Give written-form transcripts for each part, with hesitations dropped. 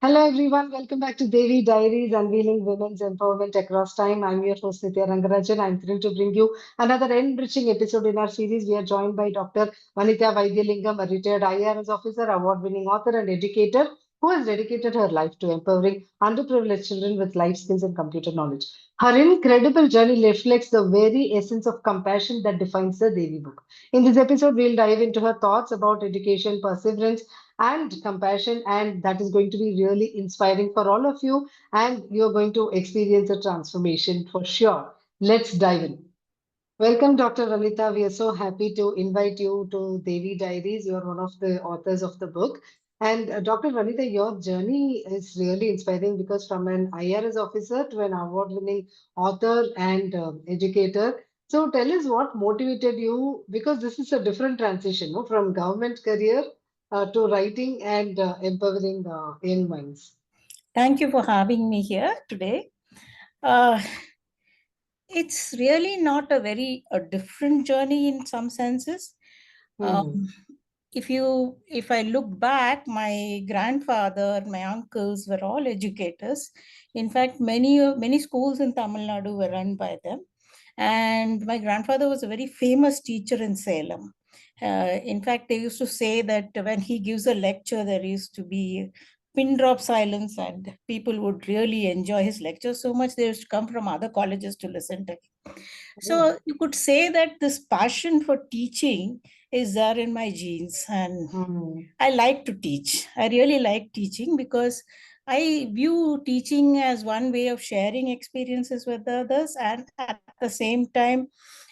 Hello everyone, welcome back to Devi Diaries, Unveiling Women's Empowerment Across Time. I'm your host Nithya Rangarajan. I'm thrilled to bring you another enriching episode in our series. We are joined by Dr. Vanitha Vaidialingam, a retired IRS officer, award-winning author and educator who has dedicated her life to empowering underprivileged children with life skills and computer knowledge. Her incredible journey reflects the very essence of compassion that defines the Devi book. In this episode, we'll dive into her thoughts about education, perseverance, and compassion, and that is going to be really inspiring for all of you, and you're going to experience a transformation for sure. Let's dive in. Welcome, Dr. Vanitha. We are so happy to invite you to Devi Diaries. You're one of the authors of the book. And Dr. Vanitha, your journey is really inspiring because from an IRS officer to an award-winning author and educator. So tell us what motivated you, because this is a different transition, no, from government career to writing and empowering young minds. Thank you for having me here today. Uh, it's really not a different journey in some senses. Um, Hmm. if I look back, my grandfather, my uncles were all educators. In fact, many schools in Tamil Nadu were run by them. And my grandfather was a very famous teacher in Salem. In fact, they used to say that when he gives a lecture, there used to be pin drop silence, and people would really enjoy his lecture so much they used to come from other colleges to listen to him. So you could say that this passion for teaching is there in my genes, and Hmm. I like to teach. I really like teaching because I view teaching as one way of sharing experiences with others, and at the same time,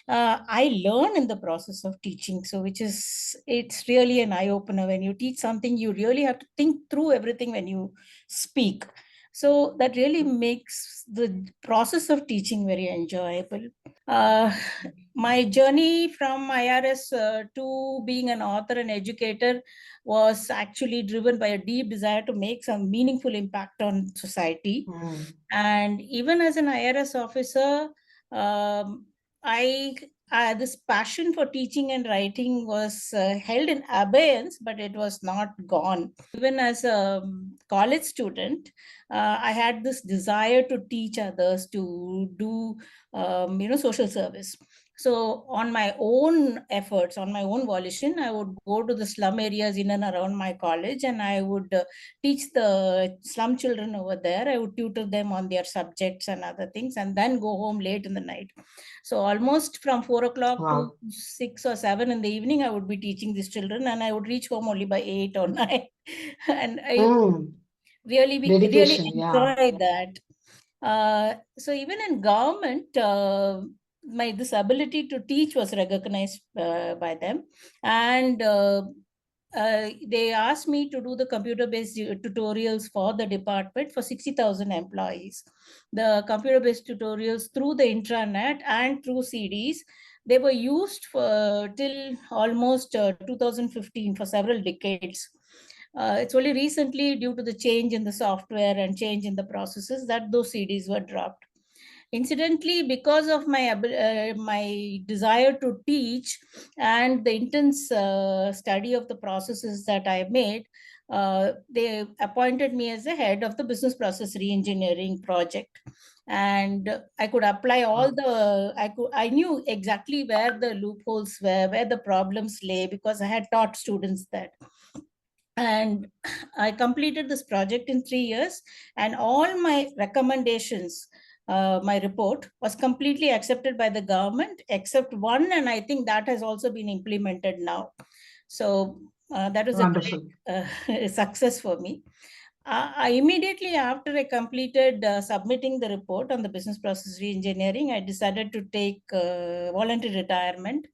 I learn in the process of teaching. So, it's really an eye opener. When you teach something, you really have to think through everything when you speak. So that really makes the process of teaching very enjoyable. Uh, my journey from IRS to being an author and educator was actually driven by a deep desire to make some meaningful impact on society. Hmm. And even as an IRS officer, um, I this passion for teaching and writing was held in abeyance, but it was not gone. Even as a college student, I had this desire to teach others, to do social service. So on my own efforts, on my own volition, I would go to the slum areas in and around my college, and I would teach the slum children over there. I would tutor them on their subjects and other things, and then go home late in the night. So almost from 4 o'clock to Wow. 6 or 7 in the evening, I would be teaching these children, and I would reach home only by 8 or 9. And I Hmm. really Dedication, yeah. enjoy that. So even in government, my this ability to teach was recognized by them, and they asked me to do the computer-based tutorials for the department for 60,000 employees. The computer-based tutorials through the intranet and through CDs, they were used for till almost 2015, for several decades. It's only recently, due to the change in the software and change in the processes, that those CDs were dropped. Incidentally, because of my desire to teach and the intense study of the processes that I made, they appointed me as the head of the business process reengineering project. And I could apply all Wow. the I knew exactly where the loopholes were, where the problems lay, because I had taught students that. And I completed this project in 3 years, and all my recommendations, my report was completely accepted by the government except one, and I think that has also been implemented now. So that was a great Wonderful. success for me. I immediately after I completed submitting the report on the business process reengineering, I decided to take voluntary retirement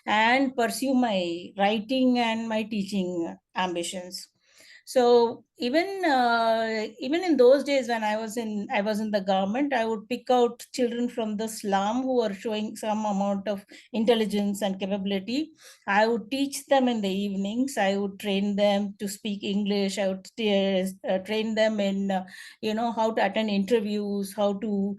and pursue my writing and my teaching ambitions. So even in those days when I was in the government, I would pick out children from the slum who were showing some amount of intelligence and capability. I would teach them in the evenings. I would train them to speak English. I would train them in, how to attend interviews, how to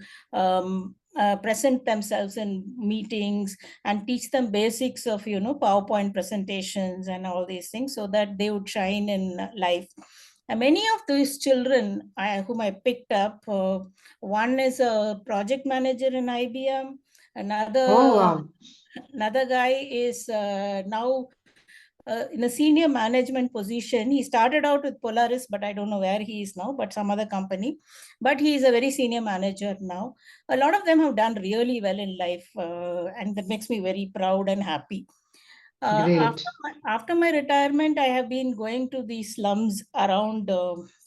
present themselves in meetings, and teach them basics of, PowerPoint presentations and all these things, so that they would shine in life. And many of these children whom I picked up, one is a project manager in IBM, Oh, wow. another guy is now in a senior management position. He started out with Polaris, but I don't know where he is now, but some other company. But he is a very senior manager now. A lot of them have done really well in life, and that makes me very proud and happy. Great. After my retirement, I have been going to the slums around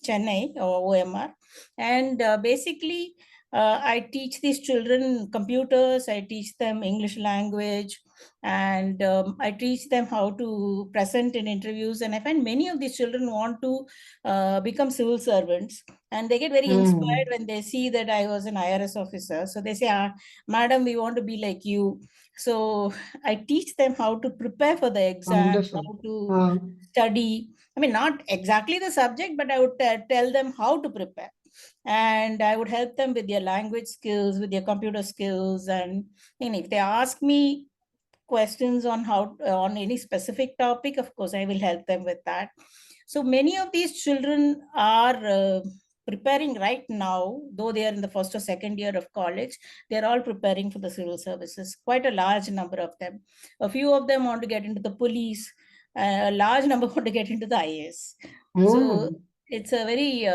Chennai or OMR, and basically, I teach these children computers. I teach them English language, and I teach them how to present in interviews. And I find many of these children want to become civil servants, and they get very inspired when they see that I was an IRS officer. So they say, "Madam, we want to be like you." So I teach them how to prepare for the exams, Wonderful. how to study. I mean, not exactly the subject, but I would tell them how to prepare. And I would help them with their language skills, with their computer skills. And if they ask me questions on how on any specific topic, of course, I will help them with that. So many of these children are preparing right now, though they are in the first or second year of college. They're all preparing for the civil services, quite a large number of them. A few of them want to get into the police, a large number want to get into the IAS. So it's a very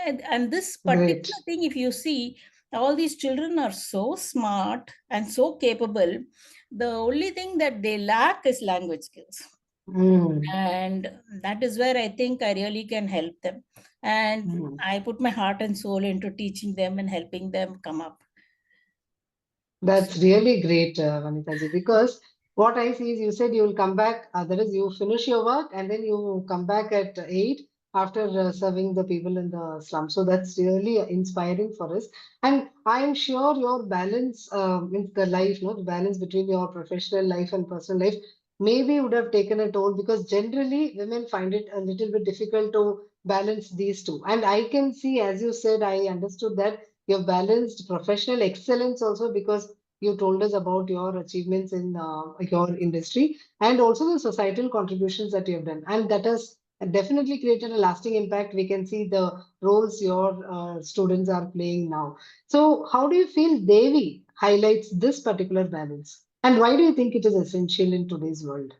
and this Great. particular thing, if you see, all these children are so smart and so capable. The only thing that they lack is language skills. And that is where I think I really can help them. And I put my heart and soul into teaching them and helping them come up. That's really great, Vanitha ji, because what I see is you said you will come back, that is, you finish your work and then you come back at 8 after serving the people in the slum. So that's really inspiring for us. And I am sure your balance in the life, no, the balance between your professional life and personal life maybe would have taken a toll because generally women find it a little bit difficult to balance these two. And I can see, as you said, I understood that you've balanced professional excellence also because you told us about your achievements in your industry and also the societal contributions that you have done. And that has definitely created a lasting impact. We can see the roles your students are playing now. So, how do you feel Devi highlights this particular balance? And why do you think it is essential in today's world?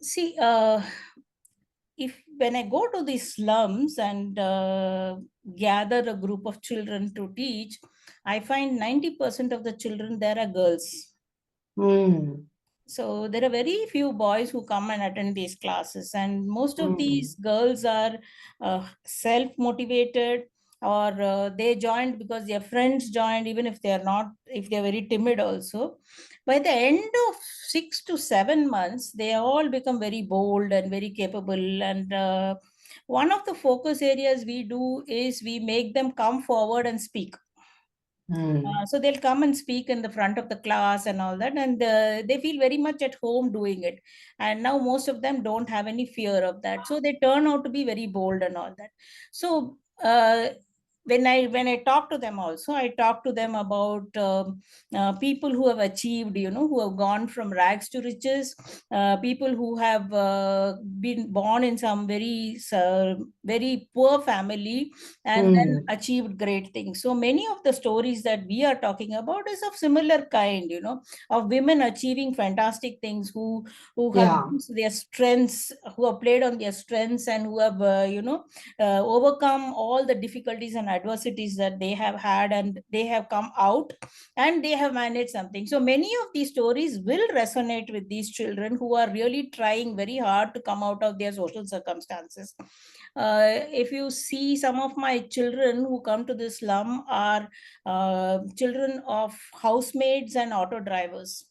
See, if when I go to these slums and gather a group of children to teach, I find 90% of the children there are girls. Mm. So there are very few boys who come and attend these classes, and most of these girls are self-motivated, or they joined because their friends joined, even if they are not, if they are very timid also. By the end of 6 to 7 months, they all become very bold and very capable. And one of the focus areas we do is we make them come forward and speak. So they'll come and speak in the front of the class and all that, and they feel very much at home doing it. And now most of them don't have any fear of that, so they turn out to be very bold and all that. So when I talk to them also, I talk to them about people who have achieved, who have gone from rags to riches, people who have been born in some very poor family and then achieved great things. So many of the stories that we are talking about is of similar kind, of women achieving fantastic things, who have Yeah. used their strengths, who have played on their strengths, and who have overcome all the difficulties and adversities that they have had, and they have come out and they have managed something. So many of these stories will resonate with these children who are really trying very hard to come out of their social circumstances. If you see, some of my children who come to this slum are children of housemaids and auto drivers.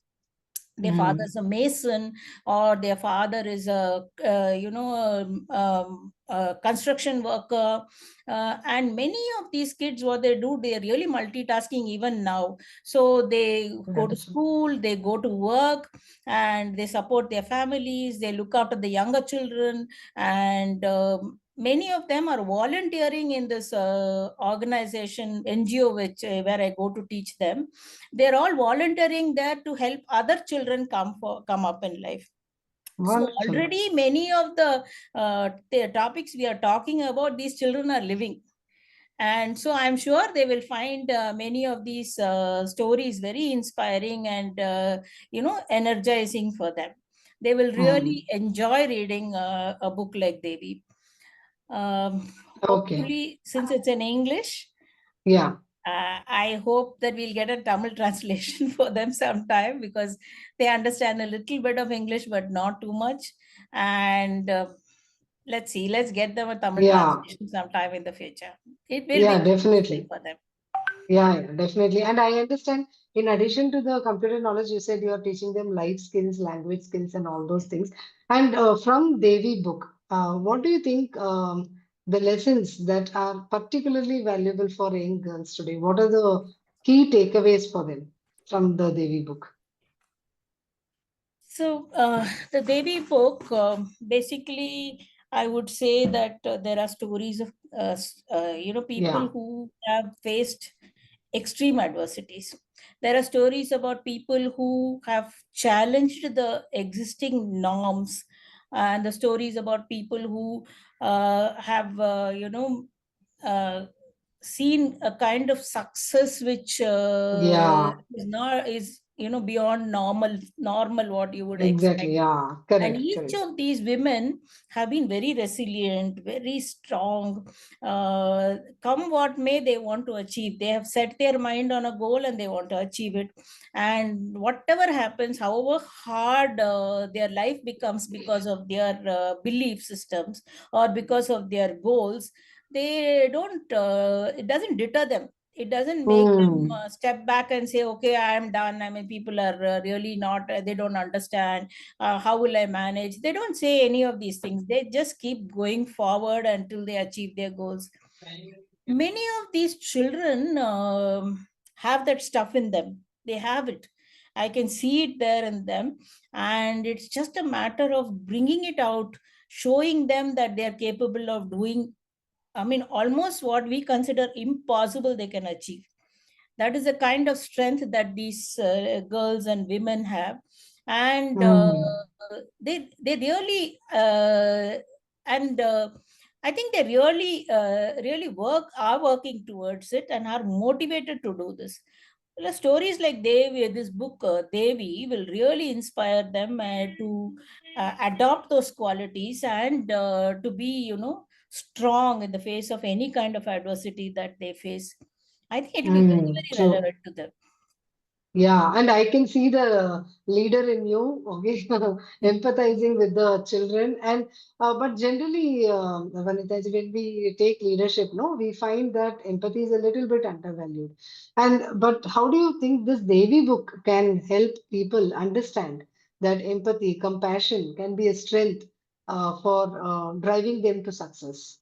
Their father is a mason, or their father is a construction worker. And many of these kids, what they do, they are really multitasking even now. So they go to Wonderful. school, they go to work, and they support their families, they look after the younger children. And many of them are volunteering in this organization, NGO, which where I go to teach them. They're all volunteering there to help other children come up in life. So Wonderful. already many of the topics we are talking about, these children are living. And so I'm sure they will find many of these stories very inspiring and energizing for them. They will really enjoy reading a book like Devi. Okay. Hopefully, since it's in English, Yeah. I hope that we'll get a Tamil translation for them sometime, because they understand a little bit of English, but not too much. And let's see, let's get them a Tamil Yeah. translation sometime in the future. It will be Yeah, useful definitely. for them. Yeah, definitely. And I understand, in addition to the computer knowledge, you said you are teaching them life skills, language skills, and all those things. And from Devi book, what do you think the lessons that are particularly valuable for young girls today? What are the key takeaways for them from the Devi book? So, the Devi book, basically, I would say that there are stories of people Yeah, who have faced extreme adversities. There are stories about people who have challenged the existing norms, and the stories about people who have uh, seen a kind of success which yeah, is not is beyond normal what you would exactly. expect. Yeah, And correct, each correct. of these women have been very resilient, very strong. Come what may, they want to achieve. They have set their mind on a goal and they want to achieve it. And whatever happens, however hard their life becomes because of their belief systems or because of their goals, they don't. It doesn't deter them. It doesn't make them Hmm. step back and say, okay, I am done. I mean, people are really not, they don't understand. How will I manage? They don't say any of these things. They just keep going forward until they achieve their goals. Many of these children have that stuff in them. They have it. I can see it there in them. And it's just a matter of bringing it out, showing them that they are capable of doing, I mean, almost what we consider impossible, they can achieve. That is the kind of strength that these girls and women have. And Hmm. they really and I think they really are working towards it and are motivated to do this. Well, stories like Devi, this book Devi, will really inspire them to adopt those qualities and to be, strong in the face of any kind of adversity that they face. I think it will be very, Hmm. very True. relevant to them. Yeah, and I can see the leader in you, okay, empathizing with the children. And but generally, Vanita, when we take leadership, no, we find that empathy is a little bit undervalued. And but how do you think this Devi book can help people understand that empathy, compassion can be a strength for driving them to success?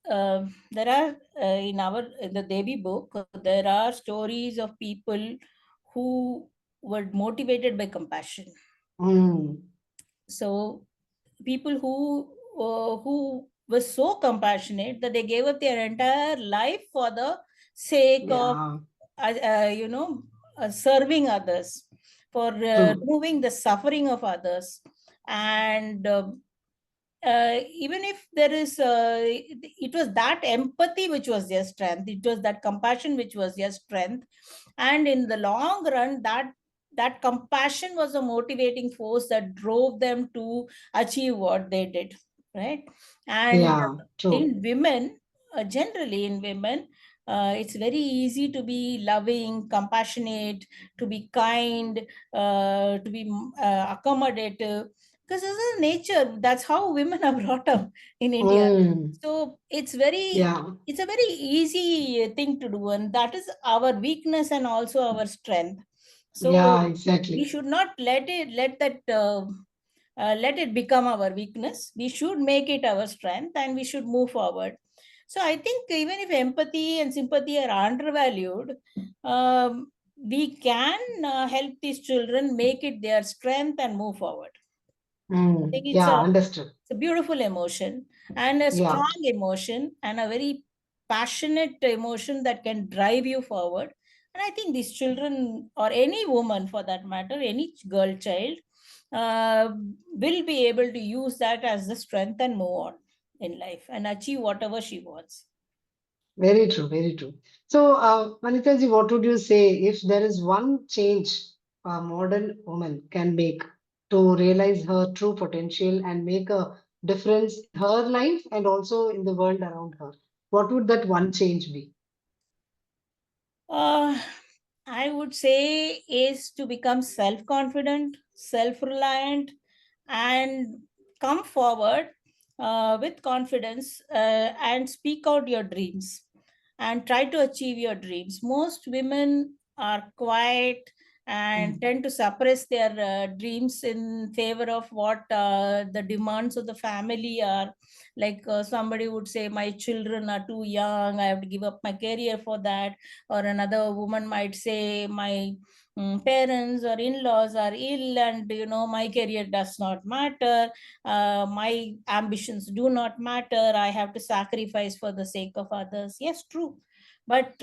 There are in the Devi book, there are stories of people who were motivated by compassion. Mm, So people who were so compassionate that they gave up their entire life for the sake of yeah, uh, uh, you know serving others, for true. removing the suffering of others. And even if there is it was that empathy which was their strength, it was that compassion which was their strength. And in the long run, that compassion was a motivating force that drove them to achieve what they did, right? And Yeah, true. in women, generally in women, it's very easy to be loving, compassionate, to be kind, to be accommodative, because this is nature. That's how women are brought up in India. Mm, So yeah, it's a very easy thing to do, and that is our weakness and also our strength. yeah, So we exactly. should not let it become our weakness. We should make it our strength, and we should move forward. So I think even if empathy and sympathy are undervalued, we can help these children make it their strength and move forward. I Mm, think it's yeah, understood. a beautiful emotion and a Yeah. strong emotion and a very passionate emotion that can drive you forward. And I think these children, or any woman for that matter, any girl child, uh, will be able to use that as the strength and move on in life and achieve whatever she wants. Very true, very true. So, Vanitaji, what would you say if there is one change a modern woman can make to realize her true potential and make a difference in her life and also in the world around her? What would that one change be? Uh, I would say is to become self confident, self reliant, and come forward with confidence and speak out your dreams and try to achieve your dreams. Most women are quiet and Mm. tend to suppress their dreams in favor of what the demands of the family are. Like somebody would say, my children are too young, I have to give up my career for that. Or another woman might say, my parents or in-laws are ill, and my career does not matter, my ambitions do not matter, I have to sacrifice for the sake of others. Yes, true, but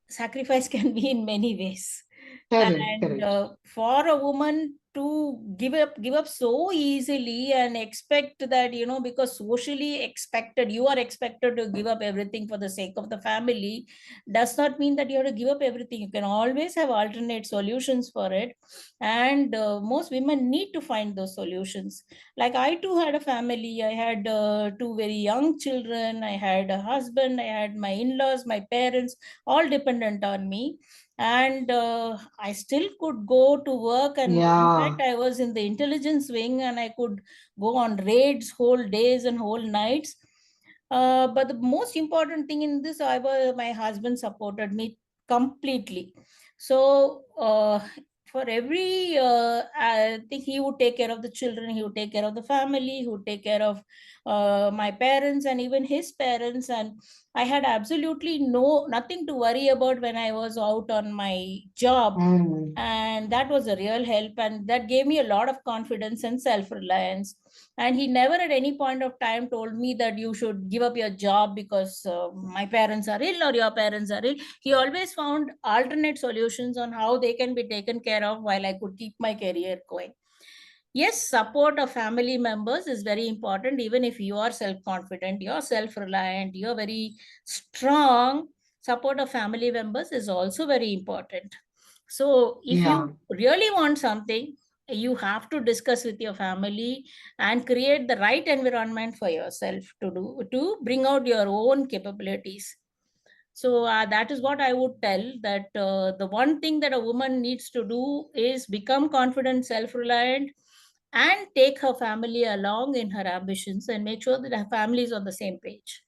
sacrifice can be in many ways. Correct, And correct. for a woman to give up so easily and expect that, because socially expected, you are expected to give up everything for the sake of the family, does not mean that you have to give up everything. You can always have alternate solutions for it. And most women need to find those solutions. Like I too had a family. I had two very young children, I had a husband, I had my in-laws, my parents, all dependent on me. And I still could go to work, and in Yeah. fact I was in the intelligence wing, and I could go on raids whole days and whole nights. But the most important thing in this, my husband supported me completely. So for every I think he would take care of the children, he would take care of the family, he would take care of my parents and even his parents. And I had absolutely nothing to worry about when I was out on my job. Mm. And that was a real help, and that gave me a lot of confidence and self-reliance. And he never at any point of time told me that you should give up your job because my parents are ill or your parents are ill. He always found alternate solutions on how they can be taken care of while I could keep my career going. Yes, support of family members is very important. Even if you are self confident, you're self reliant, you're very strong, support of family members is also very important. So if Yeah. you really want something, you have to discuss with your family and create the right environment for yourself to bring out your own capabilities. So that is what I would tell, that the one thing that a woman needs to do is become confident, self-reliant, and take her family along in her ambitions and make sure that her family is on the same page.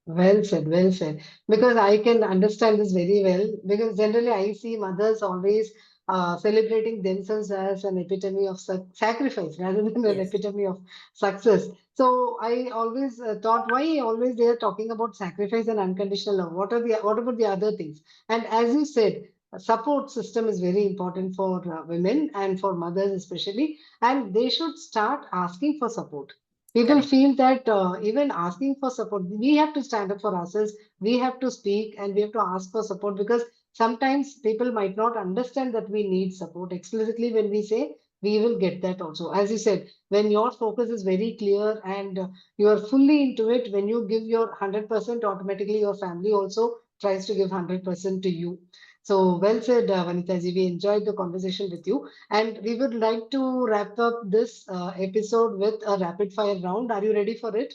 Well said, well said. Because I can understand this very well. Because generally, I see mothers always celebrating themselves as an epitome of sacrifice rather than an Yes. epitome of success. So I always thought, why always they are talking about sacrifice and unconditional love? What about the other things? And as you said, a support system is very important for women and for mothers especially, and they should start asking for support. People Correct. feel that even asking for support, we have to stand up for ourselves, we have to speak, and we have to ask for support because sometimes people might not understand that we need support explicitly. When we say, we will get that also. As you said, when your focus is very clear and you are fully into it, when you give your 100%, automatically your family also tries to give 100% to you. So well said, Vanita ji. We enjoyed the conversation with you. And we would like to wrap up this episode with a rapid fire round. Are you ready for it?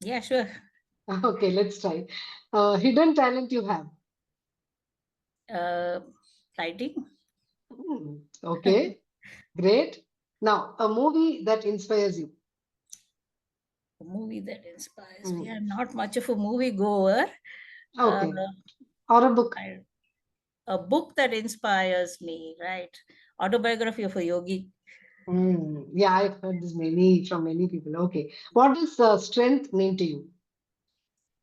Yeah, sure. Okay, let's try. Hidden talent you have. uh, Writing. Hmm, okay, great. Now, a movie that inspires you. A movie that inspires me. Hmm, I'm not much of a movie goer. uh, okay, or a book. I, a book that inspires me, right? Autobiography of a yogi. Hmm, yeah, I've heard this many from many people. Okay, what does strength mean to you?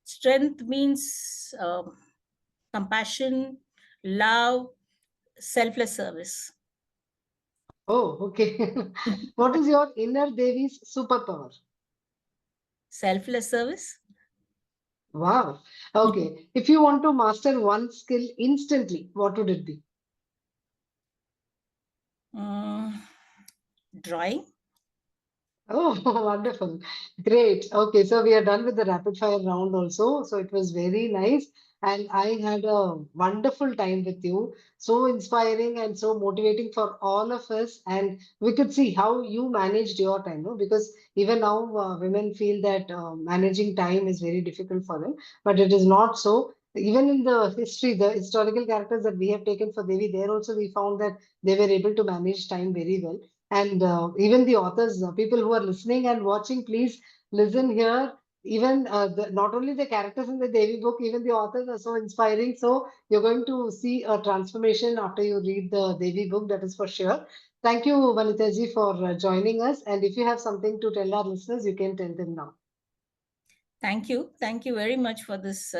Strength means compassion, love, selfless service. Oh, okay. What is your inner Devi's superpower? Selfless service. Wow. Okay. If you want to master one skill instantly, what would it be? Drawing. Oh, wonderful. Great. Okay, so we are done with the rapid fire round also. So it was very nice. And I had a wonderful time with you. So inspiring and so motivating for all of us. And we could see how you managed your time, no? Because even now, women feel that managing time is very difficult for them, but it is not so. Even in the history, the historical characters that we have taken for Devi, there also we found that they were able to manage time very well. And even the authors, people who are listening and watching, please listen here. Even not only the characters in the Devi book, even the authors are so inspiring. So you're going to see a transformation after you read the Devi book, that is for sure. Thank you, Vanitha ji, for joining us. And if you have something to tell our listeners, you can tell them now. Thank you. Thank you very much for this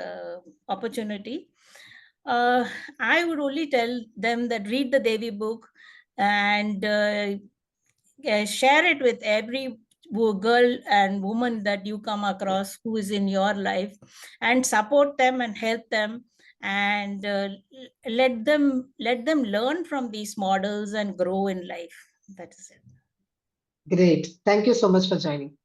opportunity. Uh, I would only tell them that read the Devi book and share it with every girl and woman that you come across who is in your life, and support them and help them, and let them learn from these models and grow in life. That is it. Great. Thank you so much for joining.